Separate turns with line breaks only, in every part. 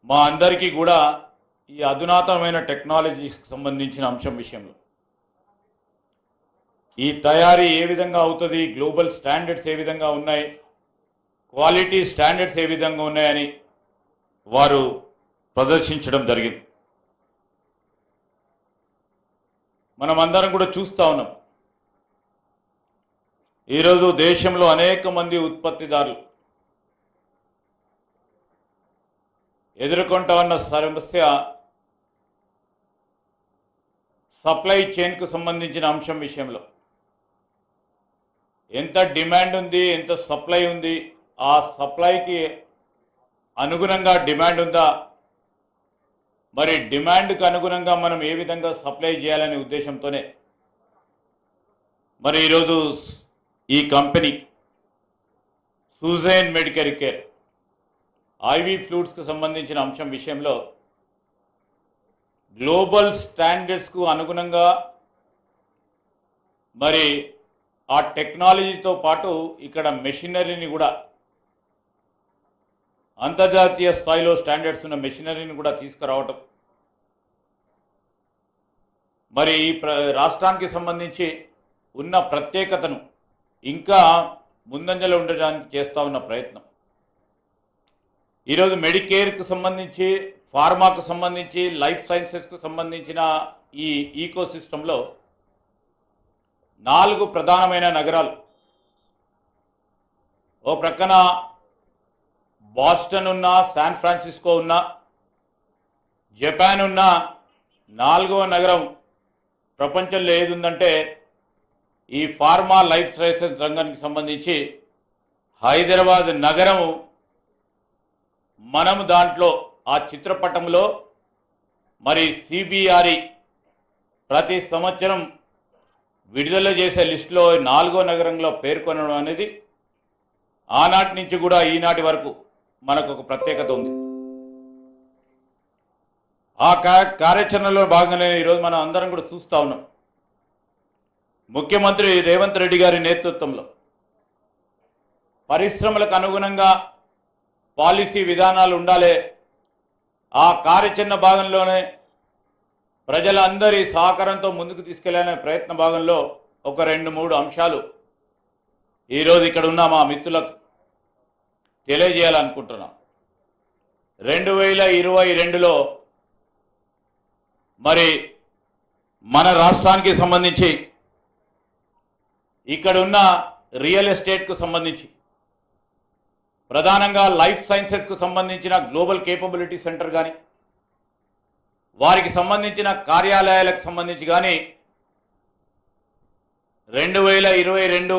మా అందరికీ కూడా ఈ అధునాతనమైన టెక్నాలజీకి సంబంధించిన అంశం విషయంలో ఈ తయారీ ఏ విధంగా అవుతుంది, గ్లోబల్ స్టాండర్డ్స్ ఏ విధంగా ఉన్నాయి, క్వాలిటీ స్టాండర్డ్స్ ఏ విధంగా ఉన్నాయని వారు ప్రదర్శించడం జరిగింది. మనం అందరం కూడా చూస్తూ ఉన్నాం. ఈరోజు దేశంలో అనేక మంది ఉత్పత్తిదారులు ఎదుర్కొంటా ఉన్న సమస్య సప్లై చైన్కు సంబంధించిన అంశం విషయంలో ఎంత డిమాండ్ ఉంది, ఎంత సప్లై ఉంది, ఆ సప్లైకి అనుగుణంగా డిమాండ్ ఉందా, మరి డిమాండ్కి అనుగుణంగా మనం ఏ విధంగా సప్లై చేయాలనే ఉద్దేశంతోనే మరి ఈరోజు ఈ కంపెనీ సూజైన్ మెడికల్ కేర్ ఐవి ఫ్లూయిడ్స్కు సంబంధించిన అంశం విషయంలో గ్లోబల్ స్టాండర్డ్స్కు అనుగుణంగా మరి ఆ టెక్నాలజీతో పాటు ఇక్కడ మెషినరీని కూడా అంతర్జాతీయ స్థాయిలో స్టాండర్డ్స్ ఉన్న మెషినరీని కూడా తీసుకురావటం, మరి ఈ రాష్ట్రానికి సంబంధించి ఉన్న ప్రత్యేకతను ఇంకా ముందంజలో ఉండడానికి చేస్తూ ఉన్న ప్రయత్నం. ఈరోజు మెడికేర్కు సంబంధించి, ఫార్మాకు సంబంధించి, లైఫ్ సైన్సెస్కు సంబంధించిన ఈ ఈకో సిస్టంలో 4 ప్రధానమైన నగరాలు, ఓ ప్రక్కన బాస్టన్ ఉన్నా, శాన్ ఫ్రాన్సిస్కో ఉన్నా, జపాన్ ఉన్నా, 4వ నగరం ప్రపంచంలో ఏది ఉందంటే ఈ ఫార్మా లైఫ్ సైన్సెస్ రంగానికి సంబంధించి హైదరాబాద్ నగరం. మనము దాంట్లో ఆ చిత్రపటంలో మరి సిబిఆర్ఈ ప్రతి సంవత్సరం విడుదల చేసే లిస్టులో 4వ నగరంలో పేర్కొనడం అనేది ఆనాటి నుంచి కూడా ఈనాటి వరకు మనకు ఒక ప్రత్యేకత ఉంది. ఆ కార్యాచరణలో భాగంగానే ఈరోజు మనం అందరం కూడా చూస్తూ ఉన్నాం. ముఖ్యమంత్రి రేవంత్ రెడ్డి గారి నేతృత్వంలో పరిశ్రమలకు అనుగుణంగా పాలసీ విధానాలు ఉండాలి. ఆ కార్యాచరణ భాగంలోనే ప్రజలందరి సహకారంతో ముందుకు తీసుకెళ్లనే ప్రయత్న భాగంలో ఒక 2-3 అంశాలు ఈరోజు ఇక్కడ ఉన్న మా మిత్రులకు తెలియజేయాలనుకుంటున్నాం. 2022లో మరి మన రాష్ట్రానికి సంబంధించి ఇక్కడ ఉన్న రియల్ ఎస్టేట్కు సంబంధించి ప్రధానంగా లైఫ్ సైన్సెస్కు సంబంధించిన గ్లోబల్ కేపబిలిటీ సెంటర్ కానీ, వారికి సంబంధించిన కార్యాలయాలకు సంబంధించి కానీ 2022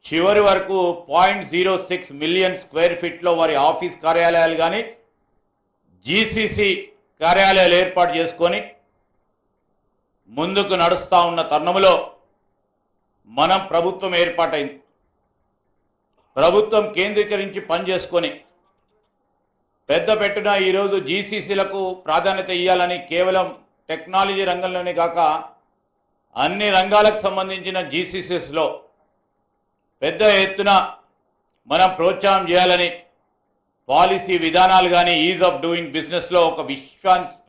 చివరి వరకు 0.06 మిలియన్ స్క్వేర్ ఫీట్లో వారి ఆఫీస్ కార్యాలయాలు కానీ, జీసీసీ కార్యాలయాలు ఏర్పాటు చేసుకొని ముందుకు నడుస్తూ ఉన్న తరుణంలో మనం ప్రభుత్వం ఏర్పాటైంది. ప్రభుత్వం కేంద్రీకరించి పనిచేసుకొని పెద్ద పెట్టున ఈరోజు జీసీసీలకు ప్రాధాన్యత ఇవ్వాలని కేవలం టెక్నాలజీ రంగంలోనే కాక అన్ని రంగాలకు సంబంధించిన జీసీసీస్లో పెద్ద ఎత్తున మనం ప్రోత్సాహం చేయాలని పాలసీ విధానాలు కానీ ఈజ్ ఆఫ్ డూయింగ్ బిజినెస్లో ఒక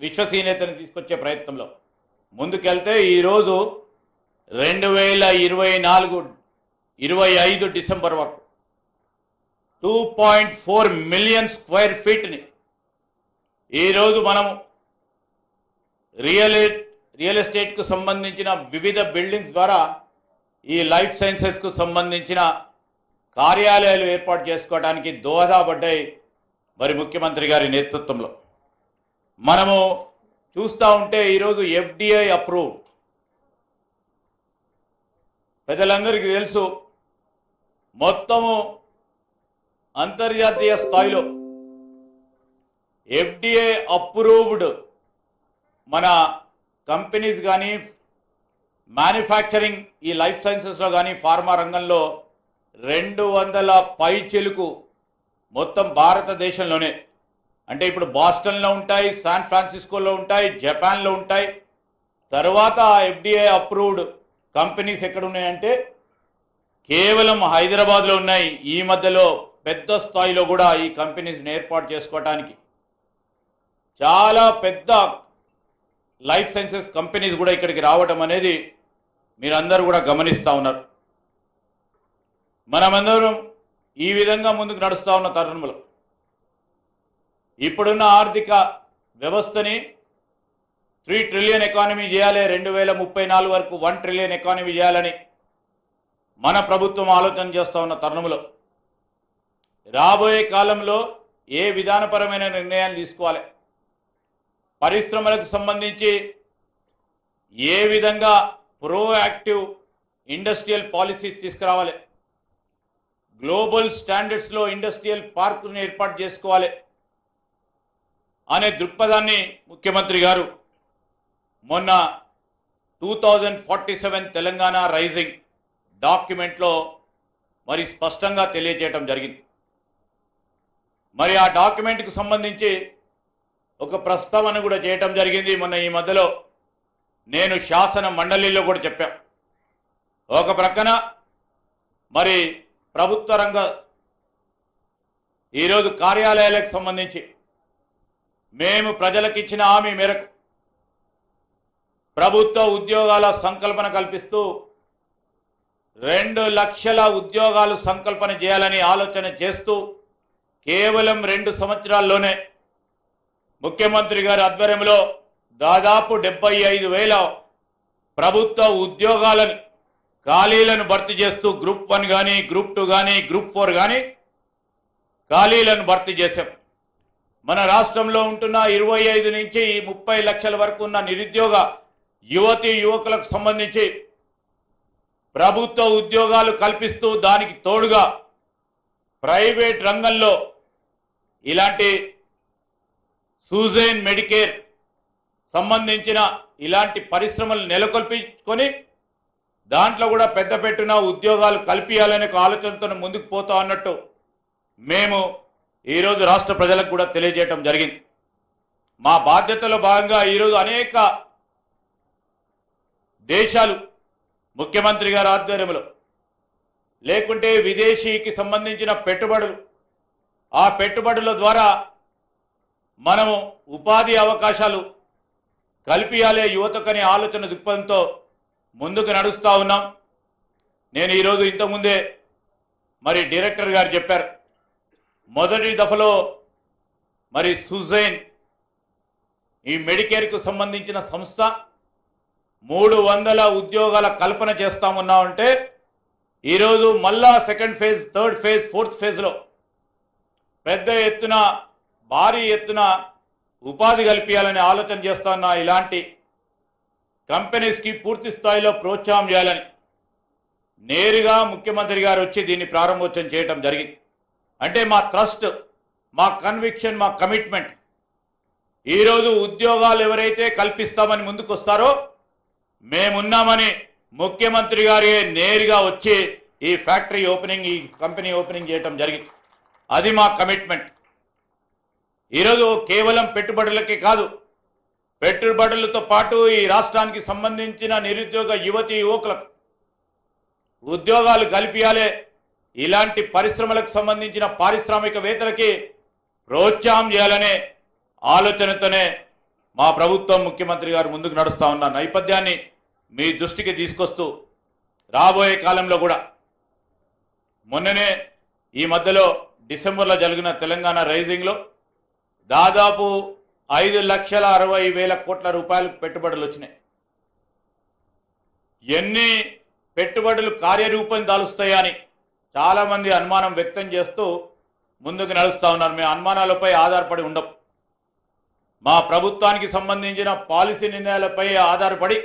విశ్వసనీయతను తీసుకొచ్చే ప్రయత్నంలో ముందుకెళ్తే ఈరోజు 2024-25 డిసెంబర్ వరకు 2.4 మిలియన్ స్క్వేర్ ఫీట్ని ఈరోజు మనం రియల్ ఎస్టేట్కు సంబంధించిన వివిధ బిల్డింగ్స్ ద్వారా ఈ లైఫ్ సైన్సెస్కు సంబంధించిన కార్యాలయాలు ఏర్పాటు చేసుకోవడానికి దోహదపడ్డాయి మరి ముఖ్యమంత్రి గారి నేతృత్వంలో. మనము చూస్తూ ఉంటే ఈరోజు ఎఫ్డిఐ అప్రూవ్, పెద్దలందరికీ తెలుసు, మొత్తము అంతర్జాతీయ స్థాయిలో ఎఫ్డిఐ అప్రూవ్డ్ మన కంపెనీస్ కానీ, మ్యానుఫ్యాక్చరింగ్ ఈ లైఫ్ సైన్సెస్లో కానీ, ఫార్మా రంగంలో 200 పైచిలుకు మొత్తం భారతదేశంలోనే. అంటే ఇప్పుడు బాస్టన్లో ఉంటాయి, శాన్ ఫ్రాన్సిస్కోలో ఉంటాయి, జపాన్లో ఉంటాయి. తర్వాత ఎఫ్డిఐ అప్రూవ్డ్ కంపెనీస్ ఎక్కడ ఉన్నాయంటే కేవలం హైదరాబాద్లో ఉన్నాయి. ఈ మధ్యలో పెద్ద స్థాయిలో కూడా ఈ కంపెనీస్ని ఏర్పాటు చేసుకోవడానికి చాలా పెద్ద లైఫ్ సైన్సెస్ కంపెనీస్ కూడా ఇక్కడికి రావడం అనేది మీరందరూ కూడా గమనిస్తూ ఉన్నారు. మనమందరం ఈ విధంగా ముందుకు నడుస్తూ ఉన్న తరుణంలో ఇప్పుడున్న ఆర్థిక వ్యవస్థని 3 ట్రిలియన్ ఎకానమీ చేయాలి, 2034 వరకు 1 ట్రిలియన్ ఎకానమీ చేయాలని మన ప్రభుత్వం ఆలోచన చేస్తూ ఉన్న తరుణంలో రాబోయే కాలంలో ఏ విధానపరమైన నిర్ణయాలు తీసుకోవాలి, పరిశ్రమలకు సంబంధించి ఏ విధంగా ప్రోయాక్టివ్ ఇండస్ట్రియల్ పాలసీస్ తీసుకురావాలి, గ్లోబల్ స్టాండర్డ్స్లో ఇండస్ట్రియల్ పార్కులను ఏర్పాటు చేసుకోవాలి అనే దృక్పథాన్ని ముఖ్యమంత్రి గారు మొన్న 2047 తెలంగాణ రైజింగ్ డాక్యుమెంట్లో మరి స్పష్టంగా తెలియజేయడం జరిగింది. మరి ఆ డాక్యుమెంట్కి సంబంధించి ఒక ప్రస్తావన కూడా చేయటం జరిగింది. మొన్న ఈ మధ్యలో నేను శాసన మండలిలో కూడా చెప్పాను. ఒక ప్రక్కన మరి ప్రభుత్వ రంగ ఈరోజు కార్యాలయాలకు సంబంధించి మేము ప్రజలకు ఇచ్చిన హామీ మేరకు ప్రభుత్వ ఉద్యోగాల సంకల్పన కల్పిస్తూ 2 లక్షల ఉద్యోగాలు సంకల్పన చేయాలని ఆలోచన చేస్తూ కేవలం 2 సంవత్సరాల్లోనే ముఖ్యమంత్రి గారి ఆధ్వర్యంలో దాదాపు 75,000 ప్రభుత్వ ఉద్యోగాలను ఖాళీలను భర్తీ చేస్తూ గ్రూప్ 1 కానీ గ్రూప్ 2 కానీ గ్రూప్ 4 కానీ ఖాళీలను భర్తీ చేశాం. మన రాష్ట్రంలో ఉంటున్న 25 నుంచి 30 లక్షల వరకు ఉన్న నిరుద్యోగ యువతీ యువకులకు సంబంధించి ప్రభుత్వ ఉద్యోగాలు కల్పిస్తూ దానికి తోడుగా ప్రైవేట్ రంగంలో ఇలాంటి సూజైన్ మెడికేర్ సంబంధించిన ఇలాంటి పరిశ్రమలు నెలకొల్పించుకొని దాంట్లో కూడా పెద్ద పెట్టున ఉద్యోగాలు కల్పించాలనే ఆలోచనతో ముందుకు పోతా అన్నట్టు మేము ఈరోజు రాష్ట్ర ప్రజలకు కూడా తెలియజేయటం జరిగింది. మా బాధ్యతలో భాగంగా ఈరోజు అనేక దేశాలు ముఖ్యమంత్రి గారి ఆధ్వర్యంలో లేకుంటే విదేశీకి సంబంధించిన పెట్టుబడులు, ఆ పెట్టుబడుల ద్వారా మనము ఉపాధి అవకాశాలు కల్పించాలే యువతకని ఆలోచన దృక్పథంతో ముందుకు నడుస్తూ ఉన్నాం. నేను ఈరోజు ఇంతకుముందే మరి డైరెక్టర్ గారు చెప్పారు, మొదటి దఫలో మరి సూజైన్ ఈ మెడికేర్కు సంబంధించిన సంస్థ 300 ఉద్యోగాల కల్పన చేస్తామన్నామంటే ఈరోజు మళ్ళా second phase, third phase, fourth ఫేజ్లో పెద్ద ఎత్తున భారీ ఎత్తున ఉపాధి కల్పించాలని ఆలోచన చేస్తున్న ఇలాంటి కంపెనీస్కి పూర్తి స్థాయిలో ప్రోత్సాహం చేయాలని నేరుగా ముఖ్యమంత్రి గారు వచ్చి దీన్ని ప్రారంభోత్సవం చేయడం జరిగింది. అంటే మా ట్రస్ట్, మా కన్విక్షన్, మా కమిట్మెంట్ ఈరోజు ఉద్యోగాలు ఎవరైతే కల్పిస్తామని ముందుకు వస్తారో మేమున్నామని ముఖ్యమంత్రి గారే నేరుగా వచ్చి ఈ ఫ్యాక్టరీ ఓపెనింగ్, ఈ కంపెనీ ఓపెనింగ్ చేయడం జరిగింది. అది మా కమిట్మెంట్. ఈరోజు కేవలం పెట్టుబడులకే కాదు, పెట్టుబడులతో పాటు ఈ రాష్ట్రానికి సంబంధించిన నిరుద్యోగ యువతీ యువకులకు ఉద్యోగాలు కల్పించాలి, ఇలాంటి పరిశ్రమలకు సంబంధించిన పారిశ్రామికవేత్తలకి ప్రోత్సాహం చేయాలనే ఆలోచనతోనే మా ప్రభుత్వం, ముఖ్యమంత్రి గారు ముందుకు నడుస్తూ ఉన్న నేపథ్యాన్ని మీ దృష్టికి తీసుకొస్తూ రాబోయే కాలంలో కూడా మొన్ననే ఈ మధ్యలో డిసెంబర్లో జరిగిన తెలంగాణ రైజింగ్లో దాదాపు 5,60,000 కోట్ల రూపాయలు పెట్టుబడులు వచ్చినాయి. ఎన్ని పెట్టుబడులు కార్యరూపం దాలుస్తాయా అని చాలామంది అనుమానం వ్యక్తం చేస్తూ ముందుకు నడుస్తూ ఉన్నారు. మేము అనుమానాలపై ఆధారపడి ఉండం. మా ప్రభుత్వానికి సంబంధించిన పాలసీ నిర్ణయాలపై ఆధారపడి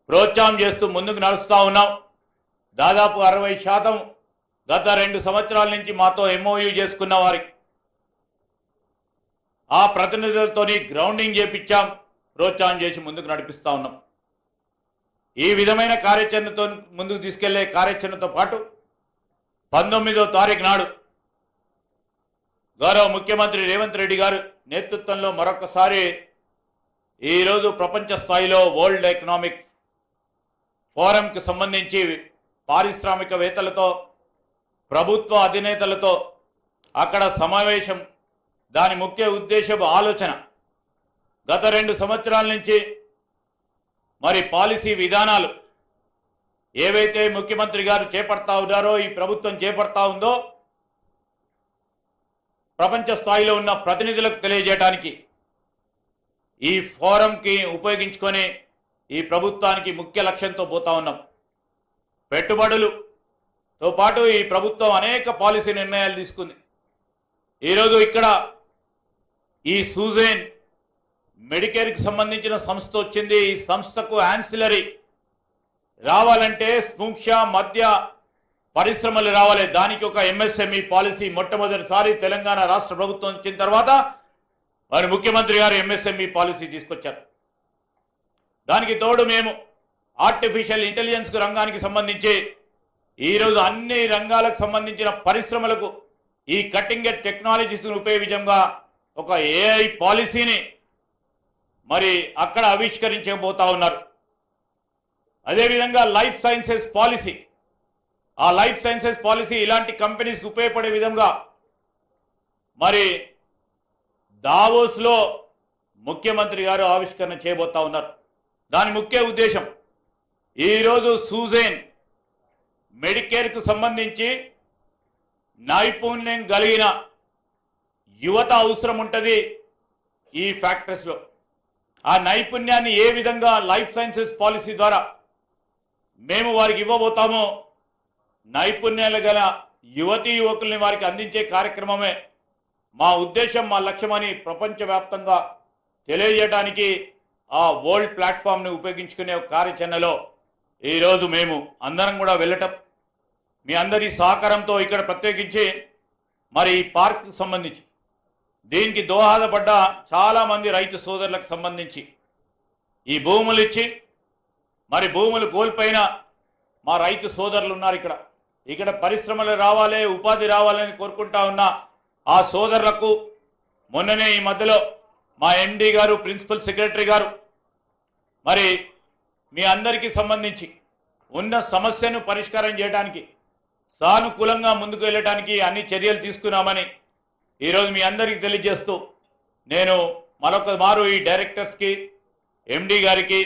ప్రోత్సాహం చేస్తూ ముందుకు నడుస్తూ ఉన్నాం. దాదాపు 60% గత 2 సంవత్సరాల నుంచి మాతో ఎంఓయూ చేసుకున్న వారికి ఆ ప్రతినిధులతోని గ్రౌండింగ్ చేపించాం, ప్రోత్సాహం చేసి ముందుకు నడిపిస్తూ ఉన్నాం. ఈ విధమైన కార్యాచరణతో ముందుకు తీసుకెళ్లే కార్యాచరణతో పాటు 19వ తారీఖు నాడు గౌరవ ముఖ్యమంత్రి రేవంత్ రెడ్డి గారు నేతృత్వంలో మరొకసారి ఈరోజు ప్రపంచ స్థాయిలో వరల్డ్ ఎకనామిక్ ఫోరంకి సంబంధించి పారిశ్రామికవేత్తలతో, ప్రభుత్వ అధినేతలతో అక్కడ సమావేశం దాని ముఖ్య ఉద్దేశం ఆలోచన గత 2 సంవత్సరాల నుంచి మరి పాలసీ విధానాలు ఏవైతే ముఖ్యమంత్రి గారు చేపడతా ఉన్నారో, ఈ ప్రభుత్వం చేపడతా ఉందో ప్రపంచ స్థాయిలో ఉన్న ప్రతినిధులకు తెలియజేయడానికి ఈ ఫోరంకి ఉపయోగించుకొని ఈ ప్రభుత్వానికి ముఖ్య లక్ష్యంతో పోతా ఉన్నాం. పెట్టుబడులతో పాటు ఈ ప్రభుత్వం అనేక పాలసీ నిర్ణయాలు తీసుకుంది. ఈరోజు ఇక్కడ ఈ సూజైన్ మెడికేర్కి సంబంధించిన సంస్థ వచ్చింది. ఈ సంస్థకు యాన్సిలరీ రావాలంటే సూక్ష్మ మధ్య పరిశ్రమలు రావాలి. దానికి ఒక ఎంఎస్ఎంఈ పాలసీ మొట్టమొదటిసారి తెలంగాణ రాష్ట్ర ప్రభుత్వం వచ్చిన తర్వాత మరి ముఖ్యమంత్రి గారు ఎంఎస్ఎంఈ పాలసీ తీసుకొచ్చారు. దానికి తోడు మేము ఆర్టిఫిషియల్ ఇంటెలిజెన్స్ రంగానికి సంబంధించి ఈరోజు అన్ని రంగాలకు సంబంధించిన పరిశ్రమలకు ఈ కటింగ్ ఎడ్జ్ టెక్నాలజీస్ను ఉపయోగించగా ఒక ఏఐ పాలసీని మరి అక్కడ ఆవిష్కరించబోతా ఉన్నారు. అదేవిధంగా లైఫ్ సైన్సెస్ పాలసీ, ఆ లైఫ్ సైన్సెస్ పాలసీ ఇలాంటి కంపెనీస్కి ఉపయోగపడే విధంగా మరి దావోస్లో ముఖ్యమంత్రి గారు ఆవిష్కరణ చేయబోతా ఉన్నారు. దాని ముఖ్య ఉద్దేశం ఈరోజు సూజైన్ మెడికేర్కు సంబంధించి నైపుణ్యం కలిగిన యువత అవసరం ఉంటుంది ఈ ఫ్యాక్టరీస్లో. ఆ నైపుణ్యాన్ని ఏ విధంగా లైఫ్ సైన్సెస్ పాలసీ ద్వారా మేము వారికి ఇవ్వబోతామో, నైపుణ్యాలు గల యువతీ యువకుల్ని వారికి అందించే కార్యక్రమమే మా ఉద్దేశం, మా లక్ష్యమని ప్రపంచవ్యాప్తంగా తెలియజేయడానికి ఆ వరల్డ్ ప్లాట్ఫామ్ని ఉపయోగించుకునే కార్యాచరణలో ఈరోజు మేము అందరం కూడా వెళ్ళటం, మీ అందరి సహకారంతో ఇక్కడ ప్రత్యేకించి మరి ఈ పార్క్కి సంబంధించి దీనికి దోహదపడ్డ చాలామంది రైతు సోదరులకు సంబంధించి ఈ భూములు ఇచ్చి మరి భూములు కోల్పోయిన మా రైతు సోదరులు ఉన్నారు. ఇక్కడ పరిశ్రమలు రావాలి, ఉపాధి రావాలని కోరుకుంటా ఉన్న ఆ సోదరులకు మొన్ననే ఈ మధ్యలో మా ఎండి గారు, ప్రిన్సిపల్ సెక్రటరీ గారు మరి మీ అందరికీ సంబంధించి ఉన్న సమస్యను పరిష్కారం చేయడానికి సానుకూలంగా ముందుకు వెళ్ళడానికి అన్ని చర్యలు తీసుకున్నామని ఈరోజు మీ అందరికీ తెలియజేస్తూ నేను మరొక మారు ఈ డైరెక్టర్స్కి, ఎండి గారికి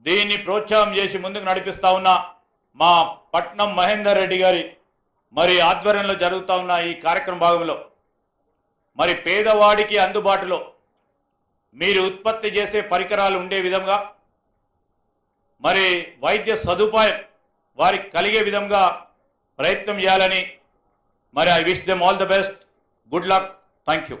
దీన్ని ప్రోత్సాహం చేసి ముందుకు నడిపిస్తా ఉన్న మా పట్నం మహేందర్ రెడ్డి గారి మరి ఆధ్వర్యంలో జరుగుతూ ఉన్న ఈ కార్యక్రమ భాగంలో మరి పేదవాడికి అందుబాటులో మీరు ఉత్పత్తి చేసే పరికరాలు ఉండే విధంగా మరి వైద్య సదుపాయం వారికి కలిగే విధంగా ప్రయత్నం చేయాలని మరి I wish them all the best. Good luck. Thank you.